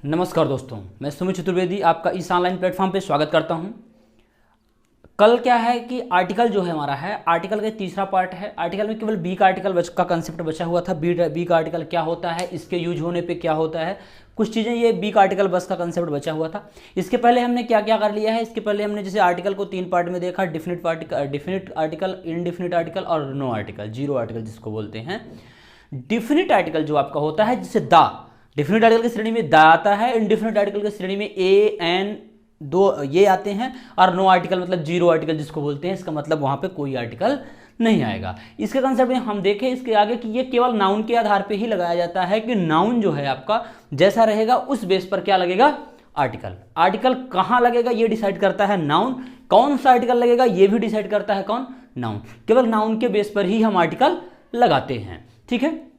नमस्कार दोस्तों, मैं सुमित चतुर्वेदी आपका इस ऑनलाइन प्लेटफॉर्म पे स्वागत करता हूं। कल क्या है कि आर्टिकल जो है हमारा है, आर्टिकल का तीसरा पार्ट है। आर्टिकल में केवल बी का आर्टिकल का कंसेप्ट बचा हुआ था। बी का आर्टिकल क्या होता है, इसके यूज होने पे क्या होता है, कुछ चीज़ें, ये बी का आर्टिकल बस का कंसेप्ट बचा हुआ था। इसके पहले हमने क्या क्या कर लिया है, इसके पहले हमने जैसे आर्टिकल को तीन पार्ट में देखा, डिफिनिट आर्टिकल, इनडिफिनिट आर्टिकल और नो आर्टिकल, जीरो आर्टिकल जिसको बोलते हैं। डिफिनिट आर्टिकल जो आपका होता है, जिसे द, डिफिनिट आर्टिकल की श्रेणी में द आता है, इनडिफिनिट आर्टिकल की श्रेणी में ए एन दो ये आते हैं, और नो आर्टिकल मतलब जीरो आर्टिकल जिसको बोलते हैं, इसका मतलब वहां पे कोई आर्टिकल नहीं आएगा। इसके कंसेप्ट में हम देखें इसके आगे कि ये केवल नाउन के आधार पे ही लगाया जाता है कि नाउन जो है आपका जैसा रहेगा उस बेस पर क्या लगेगा, आर्टिकल। आर्टिकल कहां लगेगा ये डिसाइड करता है नाउन, कौन सा आर्टिकल लगेगा ये भी डिसाइड करता है कौन, नाउन। केवल नाउन के बेस पर ही हम आर्टिकल लगाते हैं, ठीक है।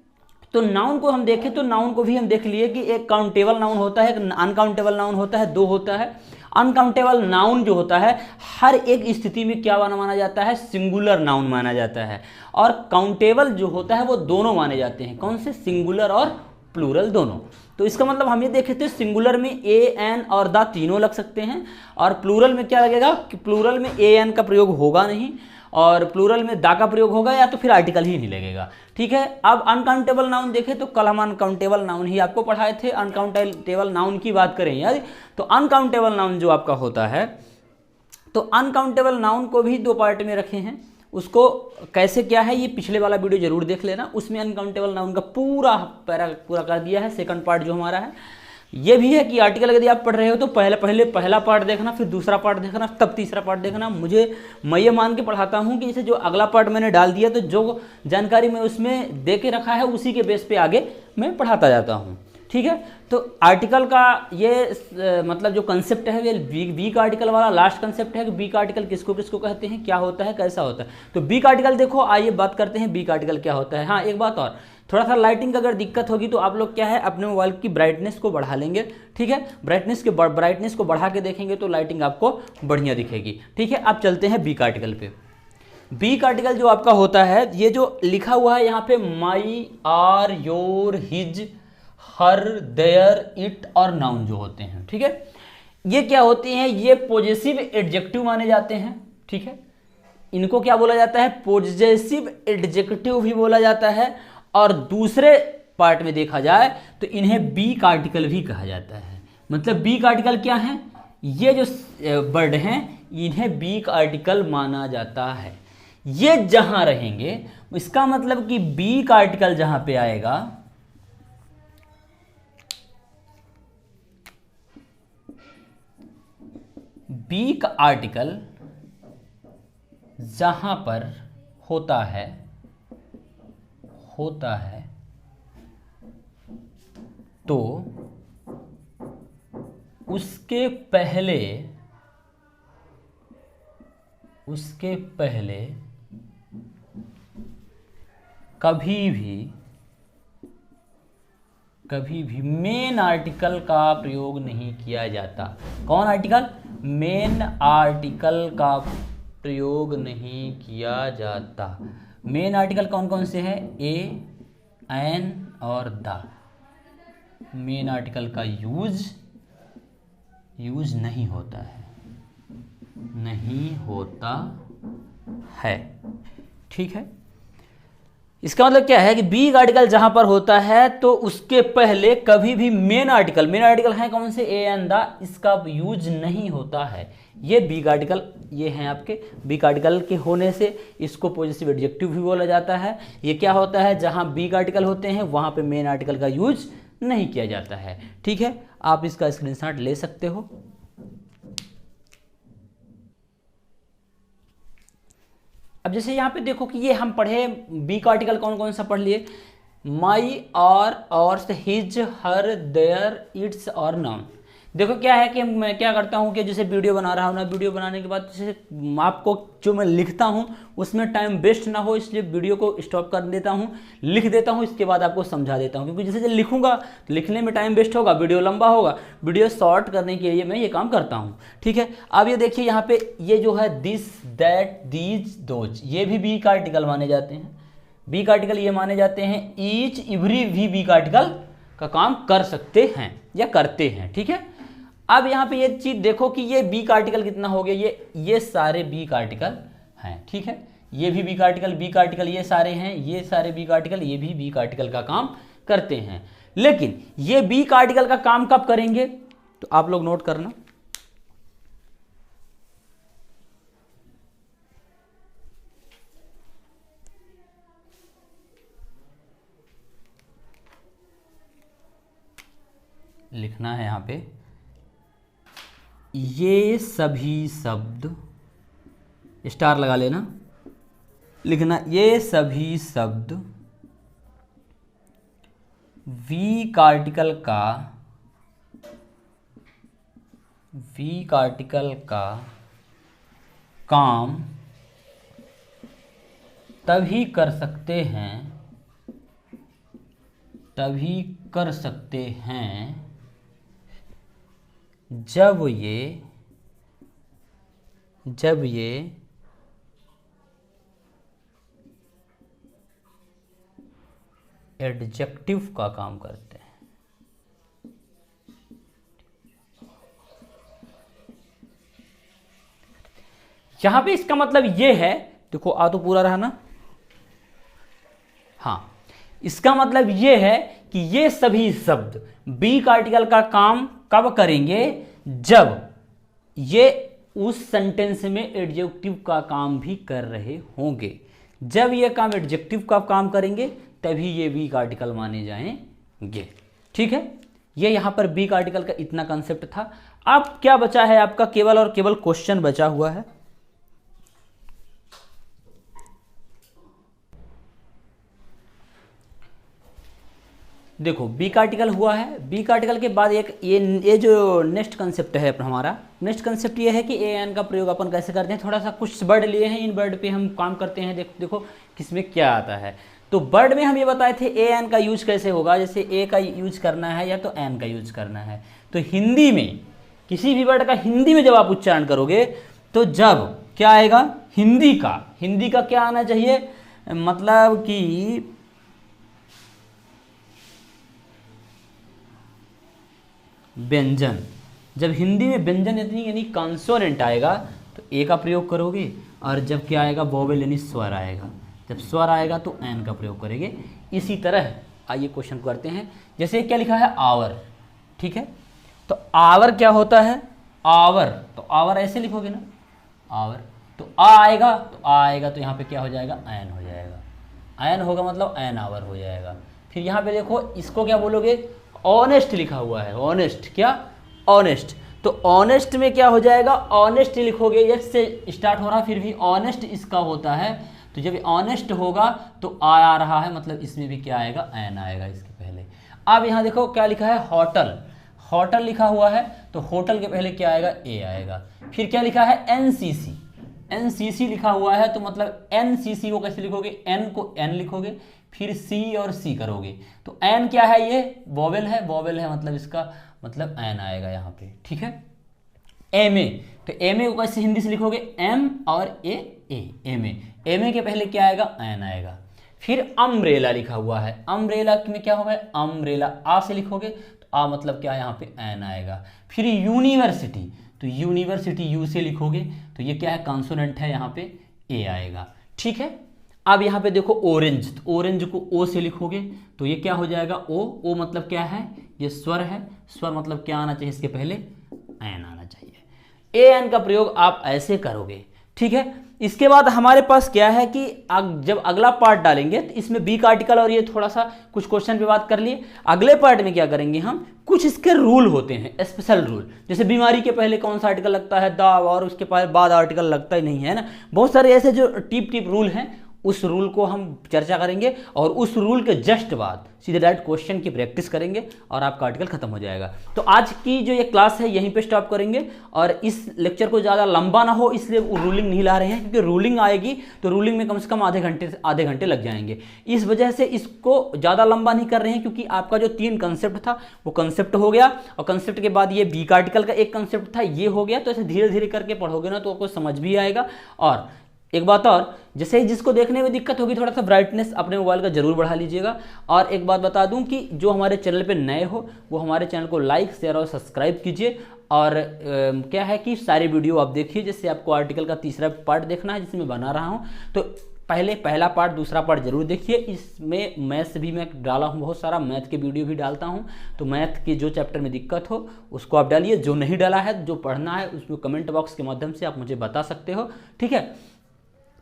तो नाउन को हम देखें तो नाउन को भी हम देख लिए कि एक काउंटेबल नाउन होता है, एक अनकाउंटेबल नाउन होता है, दो होता है। अनकाउंटेबल नाउन जो होता है हर एक स्थिति में क्या माना जाता है, सिंगुलर नाउन माना जाता है। और काउंटेबल जो होता है वो दोनों माने जाते हैं, कौन से, सिंगुलर और प्लूरल दोनों। तो इसका मतलब हम ये देखे थे सिंगुलर में ए एन और द तीनों लग सकते हैं, और प्लूरल में क्या लगेगा कि प्लूरल में ए एन का प्रयोग होगा नहीं, और प्लूरल में दा का प्रयोग होगा, या तो फिर आर्टिकल ही नहीं लगेगा, ठीक है। अब अनकाउंटेबल नाउन देखें तो कल हम अनकाउंटेबल नाउन ही आपको पढ़ाए थे। अनकाउंटेबल नाउन की बात करें यार, तो अनकाउंटेबल नाउन जो आपका होता है, तो अनकाउंटेबल नाउन को भी दो पार्ट में रखे हैं। उसको कैसे क्या है ये पिछले वाला वीडियो जरूर देख लेना, उसमें अनकाउंटेबल नाउन का पूरा पैरा पूरा कर दिया है। सेकंड पार्ट जो हमारा है ये भी है कि आर्टिकल यदि आप पढ़ रहे हो तो पहला पार्ट देखना, फिर दूसरा पार्ट देखना, तब तीसरा पार्ट देखना। मैं ये मान के पढ़ाता हूँ कि जैसे जो अगला पार्ट मैंने डाल दिया तो जो जानकारी मैं उसमें दे के रखा है उसी के बेस पे आगे मैं पढ़ाता जाता हूँ, ठीक है। तो आर्टिकल का ये मतलब जो कंसेप्ट है ये बी का आर्टिकल वाला लास्ट कंसेप्ट है कि बी का आर्टिकल किसको किसको कहते हैं, क्या होता है, कैसा होता है। तो बी का आर्टिकल देखो, आइए बात करते हैं बी का आर्टिकल क्या होता है। हाँ, एक बात और, थोड़ा सा लाइटिंग का अगर दिक्कत होगी तो आप लोग क्या है अपने मोबाइल की ब्राइटनेस को बढ़ा लेंगे, ठीक है। ब्राइटनेस को बढ़ा के देखेंगे तो लाइटिंग आपको बढ़िया दिखेगी, ठीक है। अब चलते हैं बी का आर्टिकल पे। बी का आर्टिकल जो आपका होता है, ये जो लिखा हुआ है यहाँ पे my, our, your, his, her, their, it और नाउन जो होते हैं, ठीक है, ये क्या होते हैं, ये पॉजेसिव एडजेक्टिव माने जाते हैं, ठीक है। इनको क्या बोला जाता है, पॉजेसिव एडजेक्टिव भी बोला जाता है। और दूसरे पार्ट में देखा जाए तो इन्हें बी का आर्टिकल भी कहा जाता है। मतलब बी का आर्टिकल क्या है, ये जो वर्ड हैं इन्हें बी का आर्टिकल माना जाता है। ये जहां रहेंगे, इसका मतलब कि बी का आर्टिकल जहां पे आएगा, बी का आर्टिकल जहां पर होता है तो उसके पहले कभी भी मेन आर्टिकल का प्रयोग नहीं किया जाता। कौन आर्टिकल, मेन आर्टिकल का प्रयोग नहीं किया जाता। मेन आर्टिकल कौन कौन से हैं, ए, एन और द। मेन आर्टिकल का यूज नहीं होता है, ठीक है। इसका मतलब क्या है कि बी आर्टिकल जहां पर होता है तो उसके पहले कभी भी मेन आर्टिकल है कौन से, ए एन द, इसका यूज नहीं होता है। ये बी आर्टिकल, ये हैं आपके बी आर्टिकल के होने से इसको पॉजिटिव एडजेक्टिव भी बोला जाता है। ये क्या होता है, जहां बी आर्टिकल होते हैं वहां पे मेन आर्टिकल का यूज नहीं किया जाता है, ठीक है। आप इसका स्क्रीनशॉट ले सकते हो। अब जैसे यहाँ पे देखो कि ये हम पढ़े बी का आर्टिकल कौन कौन सा पढ़ लिए, माई, और से हिज, हर, देयर, इट्स और नाउन। देखो क्या है कि मैं क्या करता हूँ कि जैसे वीडियो बना रहा हूँ ना, वीडियो बनाने के बाद जैसे आपको जो मैं लिखता हूँ उसमें टाइम वेस्ट ना हो, इसलिए वीडियो को स्टॉप कर देता हूँ, लिख देता हूँ, इसके बाद आपको समझा देता हूँ। क्योंकि जैसे लिखूंगा तो लिखने में टाइम वेस्ट होगा, वीडियो लंबा होगा, वीडियो शॉर्ट करने के लिए मैं ये काम करता हूँ, ठीक है। अब ये देखिए यहाँ पे ये जो है दिस, दैट, दीज, दोज, ये भी बी का आर्टिकल माने जाते हैं। बी का आर्टिकल ये माने जाते हैं। ईच, एवरी भी बी का आर्टिकल का काम कर सकते हैं या करते हैं। ठीक है, अब यहाँ पे ये चीज देखो कि ये वीक आर्टिकल कितना हो गया, ये सारे वीक आर्टिकल हैं। ठीक है, ये भी वीक आर्टिकल ये सारे हैं, ये सारे वीक आर्टिकल, ये भी वीक आर्टिकल का काम करते हैं। लेकिन ये वीक आर्टिकल का काम कब करेंगे, तो आप लोग नोट करना, लिखना है यहां पे, ये सभी शब्द, स्टार लगा लेना, लिखना ये सभी शब्द वीक आर्टिकल का काम तभी कर सकते हैं जब ये एडजेक्टिव का काम करते हैं। यहां पे इसका मतलब ये है, देखो आ तो पूरा रहा ना, हाँ, इसका मतलब ये है कि ये सभी शब्द वीक आर्टिकल का काम कब करेंगे, जब ये उस सेंटेंस में एडजेक्टिव का काम भी कर रहे होंगे। जब ये काम एडजेक्टिव का काम करेंगे तभी ये वीक आर्टिकल माने जाएंगे। ठीक है, ये यहां पर वीक आर्टिकल का इतना कंसेप्ट था। अब क्या बचा है आपका, केवल और केवल क्वेश्चन बचा हुआ है। देखो वीक आर्टिकल हुआ है, वीक आर्टिकल के बाद एक ये जो नेक्स्ट कंसेप्ट है हमारा, नेक्स्ट कंसेप्ट ये है कि ए एन का प्रयोग अपन कैसे करते हैं। थोड़ा सा कुछ वर्ड लिए हैं, इन वर्ड पे हम काम करते हैं। देखो किसमें क्या आता है। तो वर्ड में हम ये बताए थे ए एन का यूज कैसे होगा, जैसे ए का यूज करना है या तो एन का यूज करना है। तो हिंदी में किसी भी वर्ड का हिंदी में जब आप उच्चारण करोगे तो जब क्या आएगा, हिंदी का क्या आना चाहिए, मतलब कि व्यंजन। जब हिंदी में व्यंजन यानी कॉन्सोनेंट आएगा तो ए का प्रयोग करोगे, और जब क्या आएगा, वोवेल यानी स्वर आएगा। जब स्वर आएगा तो एन का प्रयोग करेंगे। इसी तरह आइए क्वेश्चन करते हैं। जैसे क्या लिखा है, आवर। ठीक है, तो आवर क्या होता है, आवर, तो आवर ऐसे लिखोगे ना, आवर, तो आ आएगा तो यहाँ पे क्या हो जाएगा, एन हो जाएगा। एन होगा मतलब एन आवर हो जाएगा। फिर यहाँ पे देखो इसको क्या बोलोगे, ऑनेस्ट लिखा हुआ है, ऑनेस्ट, क्या, ऑनेस्ट। तो ऑनेस्ट में क्या हो जाएगा, ऑनेस्ट लिखोगे, एच से स्टार्ट हो रहा, फिर भी ऑनेस्ट इसका होता है। तो जब ऑनेस्ट होगा तो आ रहा है, मतलब इसमें भी क्या आएगा, एन आएगा इसके पहले। अब यहाँ देखो क्या लिखा है, होटल, होटल लिखा हुआ है, तो होटल के पहले क्या आएगा, ए आएगा। फिर क्या लिखा है, एनसीसी, एनसीसी लिखा हुआ है, तो मतलब एनसीसी को कैसे लिखोगे, एन को एन लिखोगे, फिर सी और सी करोगे। तो एन क्या है, ये वोवेल है, वोवेल है मतलब इसका मतलब एन आएगा यहाँ पे। ठीक है, एम ए, तो एम ए को कैसे हिंदी से लिखोगे, एम और ए, एम ए के पहले क्या आएगा, एन आएगा। फिर अम्ब्रेला लिखा हुआ है, अम्ब्रेला में क्या होगा, अम्ब्रेला आ से लिखोगे तो आ मतलब क्या, यहाँ पे एन आएगा। फिर यूनिवर्सिटी, तो यूनिवर्सिटी यू से लिखोगे तो ये क्या है, कॉन्सोनेंट है, यहाँ पे ए आएगा। ठीक है, अब यहाँ पे देखो ऑरेंज, तो ऑरेंज को ओ से लिखोगे तो ये क्या हो जाएगा, ओ मतलब क्या है, ये स्वर है, स्वर मतलब क्या आना चाहिए, इसके पहले एन आना चाहिए। ए एन का प्रयोग आप ऐसे करोगे। ठीक है, इसके बाद हमारे पास क्या है कि जब अगला पार्ट डालेंगे तो इसमें वीक आर्टिकल और ये थोड़ा सा कुछ क्वेश्चन पे बात कर लिए। अगले पार्ट में क्या करेंगे हम, कुछ इसके रूल होते हैं, स्पेशल रूल। जैसे बीमारी के पहले कौन सा आर्टिकल लगता है, दा, और उसके बाद आर्टिकल लगता ही नहीं है ना। बहुत सारे ऐसे जो टिप रूल हैं, उस रूल को हम चर्चा करेंगे और उस रूल के जस्ट बाद सीधे डायरेक्ट क्वेश्चन की प्रैक्टिस करेंगे और आपका आर्टिकल खत्म हो जाएगा। तो आज की जो ये क्लास है यहीं पे स्टॉप करेंगे और इस लेक्चर को ज़्यादा लंबा ना हो इसलिए रूलिंग नहीं ला रहे हैं, क्योंकि रूलिंग आएगी तो रूलिंग में कम से कम आधे घंटे लग जाएंगे। इस वजह से इसको ज़्यादा लंबा नहीं कर रहे हैं, क्योंकि आपका जो 3 कंसेप्ट था वो कंसेप्ट हो गया और कंसेप्ट के बाद ये वीक आर्टिकल का एक कंसेप्ट था, ये हो गया। तो ऐसे धीरे धीरे करके पढ़ोगे ना तो आपको समझ भी आएगा और एक बात और, जैसे ही जिसको देखने में दिक्कत होगी, थोड़ा सा ब्राइटनेस अपने मोबाइल का जरूर बढ़ा लीजिएगा। और एक बात बता दूं कि जो हमारे चैनल पे नए हो वो हमारे चैनल को लाइक, शेयर और सब्सक्राइब कीजिए। और क्या है कि सारी वीडियो आप देखिए। जैसे आपको आर्टिकल का तीसरा पार्ट देखना है जिसमें बना रहा हूँ, तो पहला पार्ट दूसरा पार्ट जरूर देखिए। इसमें मैथ्स भी मैं डाला हूँ, बहुत सारा मैथ के वीडियो भी डालता हूँ। तो मैथ के जो चैप्टर में दिक्कत हो उसको आप डालिए, जो नहीं डाला है, जो पढ़ना है, उसमें कमेंट बॉक्स के माध्यम से आप मुझे बता सकते हो, ठीक है।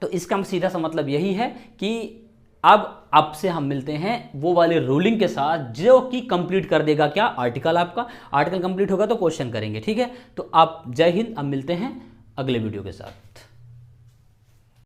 तो इसका सीधा सा मतलब यही है कि अब आपसे हम मिलते हैं वो वाले रूलिंग के साथ जो कि कंप्लीट कर देगा क्या, आर्टिकल। आपका आर्टिकल कंप्लीट होगा तो क्वेश्चन करेंगे, ठीक है। तो आप जय हिंद, अब मिलते हैं अगले वीडियो के साथ।